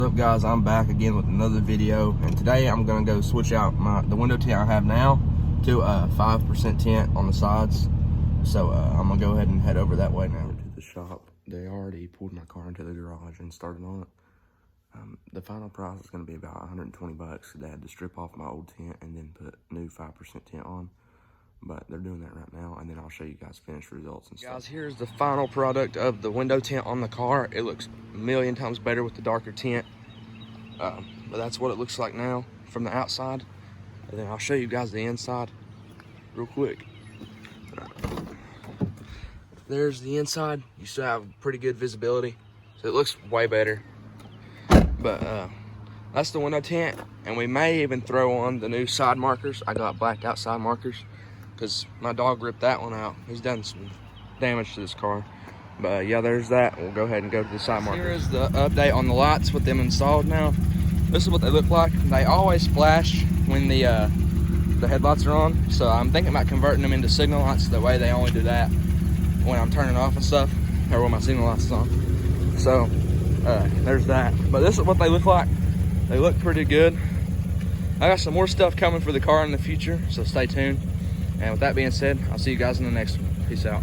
What's up guys, I'm back again with another video, and today I'm gonna go switch out the window tint I have now to a 5% tint on the sides. So I'm gonna go ahead and head over that way now to the shop. They already pulled my car into the garage and started on it. The final price is gonna be about 120 bucks. They had to strip off my old tint and then put new 5% tint on. But they're doing that right now, and then I'll show you guys finished results and stuff. Guys, here's the final product of the window tint on the car. It looks a million times better with the darker tint. But that's what it looks like now from the outside. And then I'll show you guys the inside real quick. There's the inside. You still have pretty good visibility, so it looks way better. But that's the window tint, and we may even throw on the new side markers. I got blacked out side markers because my dog ripped that one out. He's done some damage to this car. But yeah, there's that. We'll go ahead and go to the side markers. Here is the update on the lights with them installed now. This is what they look like. They always flash when the headlights are on. So I'm thinking about converting them into signal lights. The way they only do that when I'm turning off and stuff, or when my signal lights is on. So there's that. But this is what they look like. They look pretty good. I got some more stuff coming for the car in the future, so stay tuned. And with that being said, I'll see you guys in the next one. Peace out.